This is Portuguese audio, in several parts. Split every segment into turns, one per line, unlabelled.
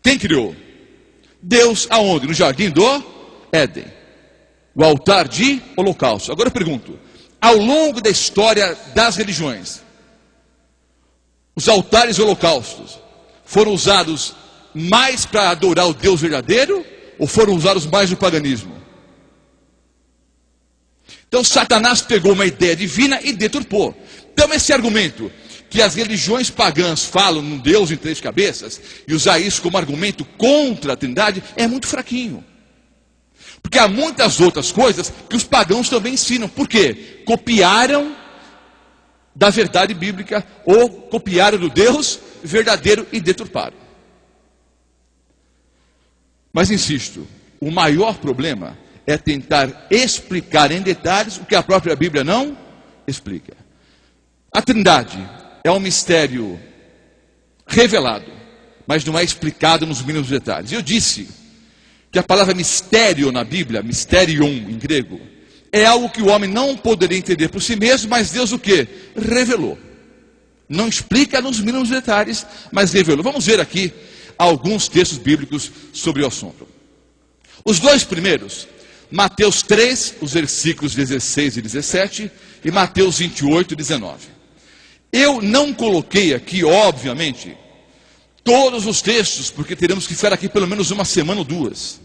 Quem criou? Deus aonde? No jardim do Éden. O altar de holocausto. Agora eu pergunto, ao longo da história das religiões, os altares holocaustos foram usados mais para adorar o Deus verdadeiro ou foram usados mais no paganismo? Então Satanás pegou uma ideia divina e deturpou. Então esse argumento que as religiões pagãs falam num Deus em 3 cabeças e usar isso como argumento contra a Trindade é muito fraquinho. Porque há muitas outras coisas que os pagãos também ensinam. Por quê? Copiaram da verdade bíblica ou copiaram do Deus verdadeiro e deturparam. Mas insisto, o maior problema é tentar explicar em detalhes o que a própria Bíblia não explica. A Trindade é um mistério revelado, mas não é explicado nos mínimos detalhes. Eu disse que a palavra mistério na Bíblia, mysterion em grego, é algo que o homem não poderia entender por si mesmo, mas Deus o quê? Revelou. Não explica nos mínimos detalhes, mas revelou. Vamos ver aqui alguns textos bíblicos sobre o assunto. Os 2 primeiros, Mateus 3, os versículos 16 e 17, e Mateus 28, 19. Eu não coloquei aqui, obviamente, todos os textos, porque teremos que ficar aqui pelo menos uma semana ou 2.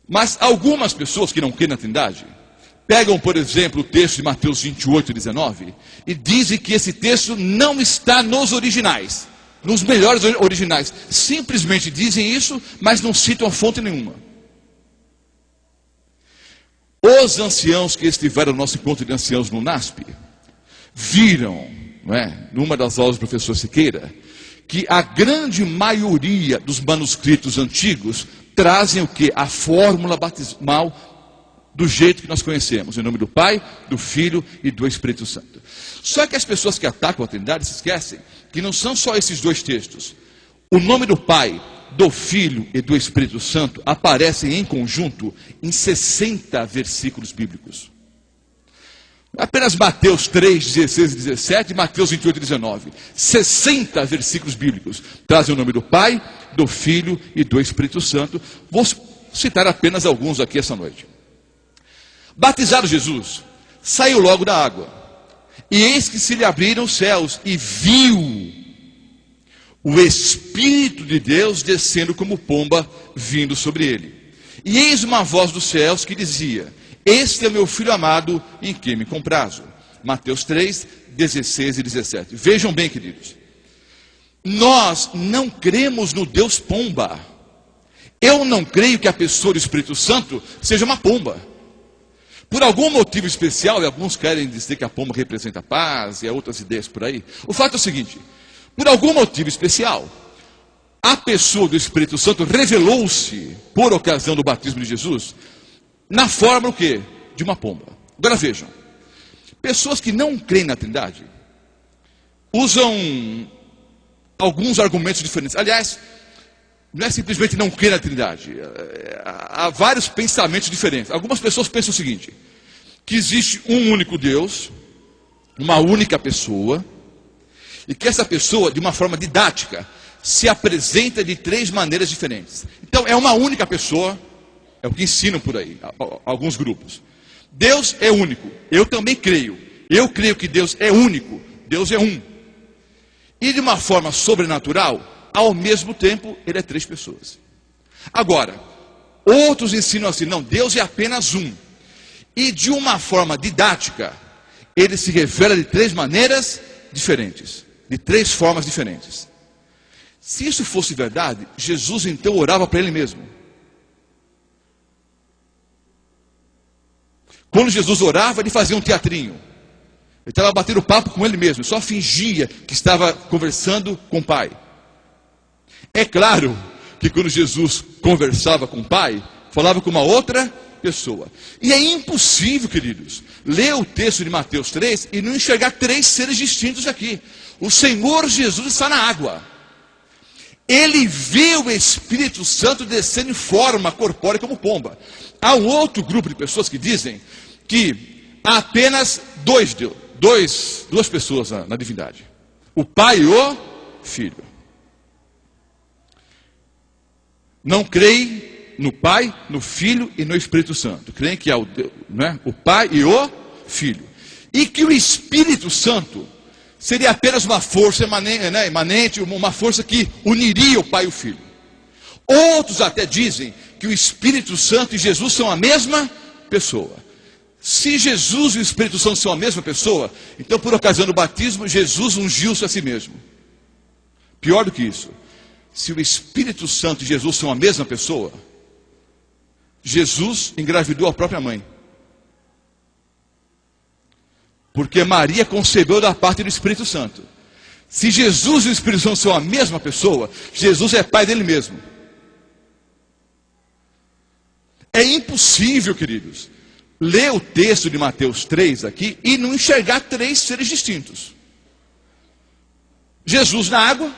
Mas algumas pessoas que não creem na Trindade, pegam, por exemplo, o texto de Mateus 28, 19, e dizem que esse texto não está nos originais, nos melhores originais. Simplesmente dizem isso, mas não citam a fonte nenhuma. Os anciãos que estiveram no nosso encontro de anciãos no NASP, viram, não é, numa das aulas do professor Siqueira, que a grande maioria dos manuscritos antigos trazem o que? A fórmula batismal do jeito que nós conhecemos, em nome do Pai, do Filho e do Espírito Santo. Só que as pessoas que atacam a Trindade se esquecem que não são só esses 2 textos. O nome do Pai, do Filho e do Espírito Santo aparecem em conjunto em 60 versículos bíblicos. Apenas Mateus 3, 16 e 17, Mateus 28 e 19. 60 versículos bíblicos trazem o nome do Pai, do Filho e do Espírito Santo. Vou citar apenas alguns aqui essa noite. Batizado Jesus, saiu logo da água. E eis que se lhe abriram os céus e viu o Espírito de Deus descendo como pomba vindo sobre ele. E eis uma voz dos céus que dizia: este é meu filho amado, em quem me comprazo. Mateus 3, 16 e 17. Vejam bem, queridos. Nós não cremos no Deus pomba. Eu não creio que a pessoa do Espírito Santo seja uma pomba. Por algum motivo especial, e alguns querem dizer que a pomba representa a paz, e há outras ideias por aí. O fato é o seguinte: por algum motivo especial, a pessoa do Espírito Santo revelou-se, por ocasião do batismo de Jesus, na forma o quê? De uma pomba. Agora vejam, pessoas que não creem na Trindade usam alguns argumentos diferentes. Aliás, não é simplesmente não crer na Trindade. Há vários pensamentos diferentes. Algumas pessoas pensam o seguinte: que existe um único Deus, uma única pessoa, e que essa pessoa, de uma forma didática, se apresenta de 3 maneiras diferentes. Então é uma única pessoa. É o que ensinam por aí, alguns grupos. Deus é único. Eu também creio. Eu creio que Deus é único. Deus é um. E de uma forma sobrenatural, ao mesmo tempo, ele é 3 pessoas. Agora, outros ensinam assim: não, Deus é apenas um. E de uma forma didática, ele se revela de 3 maneiras diferentes. De 3 formas diferentes. Se isso fosse verdade, Jesus então orava para ele mesmo. Quando Jesus orava, ele fazia um teatrinho. Ele estava batendo papo com ele mesmo, só fingia que estava conversando com o Pai. É claro que quando Jesus conversava com o Pai, falava com uma outra pessoa. E é impossível, queridos, ler o texto de Mateus 3 e não enxergar 3 seres distintos aqui. O Senhor Jesus está na água. Ele vê o Espírito Santo descendo em forma corpórea como pomba. Há um outro grupo de pessoas que dizem que há apenas duas pessoas na divindade: o Pai e o Filho. Não creem no Pai, no Filho e no Espírito Santo. Creem que é o Pai e o Filho. E que o Espírito Santo seria apenas uma força imanente, uma força que uniria o Pai e o Filho. Outros até dizem que o Espírito Santo e Jesus são a mesma pessoa. Se Jesus e o Espírito Santo são a mesma pessoa, então por ocasião do batismo, Jesus ungiu-se a si mesmo. Pior do que isso, se o Espírito Santo e Jesus são a mesma pessoa, Jesus engravidou a própria mãe. Porque Maria concebeu da parte do Espírito Santo. Se Jesus e o Espírito Santo são a mesma pessoa, Jesus é pai dele mesmo. É impossível, queridos, ler o texto de Mateus 3 aqui e não enxergar três seres distintos. Jesus na água,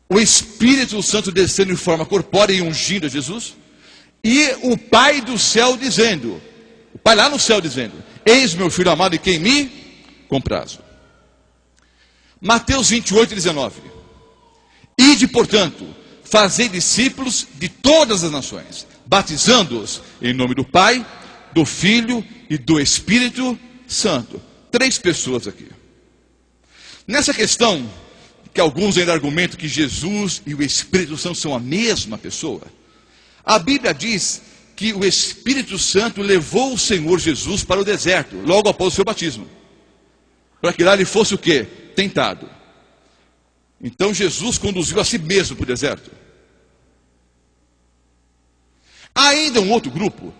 o Espírito Santo descendo em forma corpórea e ungindo a Jesus, e o Pai do céu dizendo, o Pai lá no céu dizendo: eis meu filho amado em quem me comprazo. Mateus 28, 19. Ide, portanto, fazei discípulos de todas as nações, batizando-os em nome do Pai, do Filho e do Espírito Santo. Três pessoas aqui. Nessa questão, que alguns ainda argumentam que Jesus e o Espírito Santo são a mesma pessoa, a Bíblia diz que o Espírito Santo levou o Senhor Jesus para o deserto, logo após o seu batismo, para que lá ele fosse o quê? Tentado. Então Jesus conduziu a si mesmo para o deserto. Há ainda um outro grupo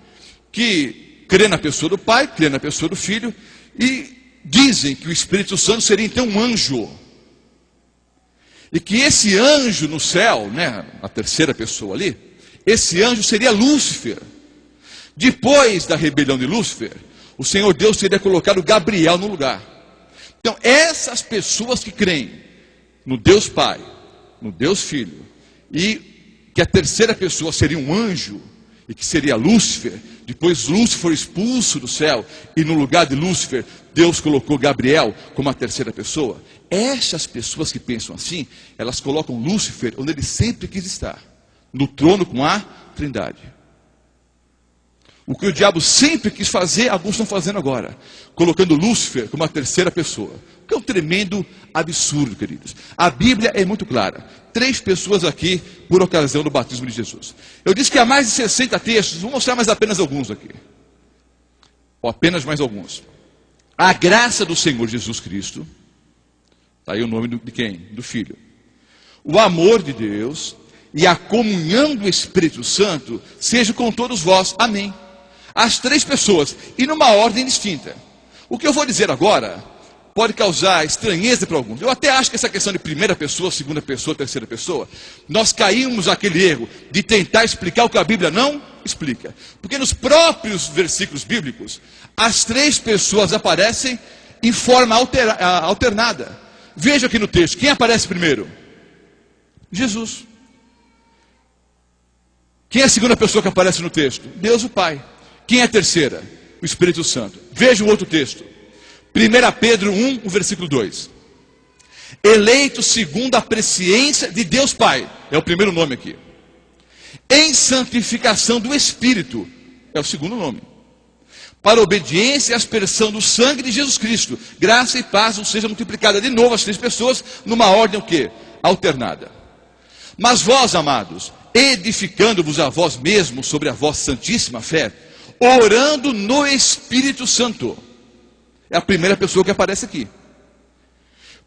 que crê na pessoa do Pai, crê na pessoa do Filho, e dizem que o Espírito Santo seria então um anjo. E que esse anjo no céu, a terceira pessoa ali, esse anjo seria Lúcifer. Depois da rebelião de Lúcifer, o Senhor Deus teria colocado Gabriel no lugar. Então, essas pessoas que creem no Deus Pai, no Deus Filho, e que a terceira pessoa seria um anjo, e que seria Lúcifer, depois Lúcifer foi expulso do céu, e no lugar de Lúcifer, Deus colocou Gabriel como a terceira pessoa. Essas pessoas que pensam assim, elas colocam Lúcifer onde ele sempre quis estar, no trono com a Trindade. O que o diabo sempre quis fazer, alguns estão fazendo agora, colocando Lúcifer como a terceira pessoa. O que é um tremendo absurdo, queridos. A Bíblia é muito clara. 3 pessoas aqui por ocasião do batismo de Jesus. Eu disse que há mais de 60 textos, vou mostrar mais apenas alguns aqui. Ou apenas mais alguns. A graça do Senhor Jesus Cristo, está aí o nome de quem? Do Filho. O amor de Deus e a comunhão do Espírito Santo seja com todos vós. Amém. As 3 pessoas, e numa ordem distinta. O que eu vou dizer agora pode causar estranheza para alguns. Eu até acho que essa questão de primeira pessoa, segunda pessoa, terceira pessoa, nós caímos naquele erro de tentar explicar o que a Bíblia não explica. Porque nos próprios versículos bíblicos, as 3 pessoas aparecem em forma alternada. Veja aqui no texto, quem aparece primeiro? Jesus. Quem é a segunda pessoa que aparece no texto? Deus o Pai. Quem é a terceira? O Espírito Santo. Veja o outro texto. 1 Pedro 1, o versículo 2. Eleito segundo a presciência de Deus Pai. É o primeiro nome aqui. Em santificação do Espírito. É o segundo nome. Para obediência e aspersão do sangue de Jesus Cristo. Graça e paz não seja multiplicada. De novo as 3 pessoas, numa ordem o quê? Alternada. Mas vós, amados, edificando-vos a vós mesmos sobre a vossa santíssima fé, orando no Espírito Santo. É a primeira pessoa que aparece aqui.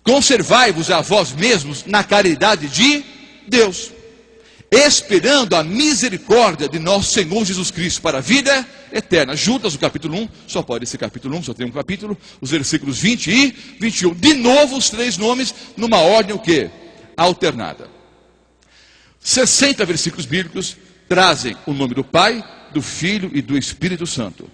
Conservai-vos a vós mesmos na caridade de Deus, esperando a misericórdia de nosso Senhor Jesus Cristo para a vida eterna. Judas, o capítulo 1, só pode ser capítulo 1, só tem um capítulo, os versículos 20 e 21. De novo os 3 nomes, numa ordem o quê? Alternada. 60 versículos bíblicos trazem o nome do Pai, do Filho e do Espírito Santo,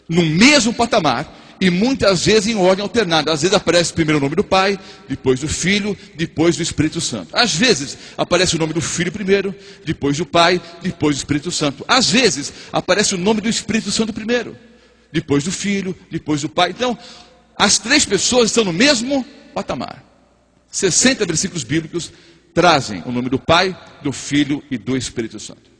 no mesmo patamar, e muitas vezes em ordem alternada. Às vezes aparece primeiro o nome do Pai, depois do Filho, depois do Espírito Santo. Às vezes aparece o nome do Filho primeiro, depois do Pai, depois do Espírito Santo. Às vezes aparece o nome do Espírito Santo primeiro, depois do Filho, depois do Pai. Então, as 3 pessoas estão no mesmo patamar. 60 versículos bíblicos trazem o nome do Pai, do Filho e do Espírito Santo.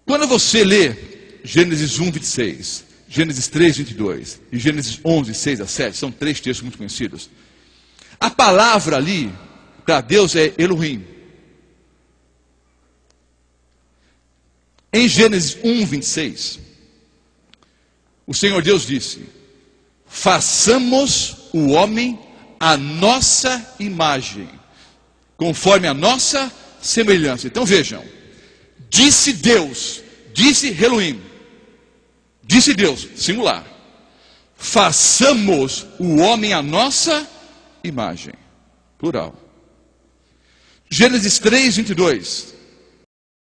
Quando você lê Gênesis 1, 26, Gênesis 3, 22 e Gênesis 11, 6 a 7, são 3 textos muito conhecidos. A palavra ali para Deus é Elohim. Em Gênesis 1, 26, o Senhor Deus disse: façamos o homem à nossa imagem, conforme a nossa semelhança. Então vejam, disse Deus, disse Elohim, disse Deus, singular, façamos o homem à nossa imagem, plural. Gênesis 3, 22,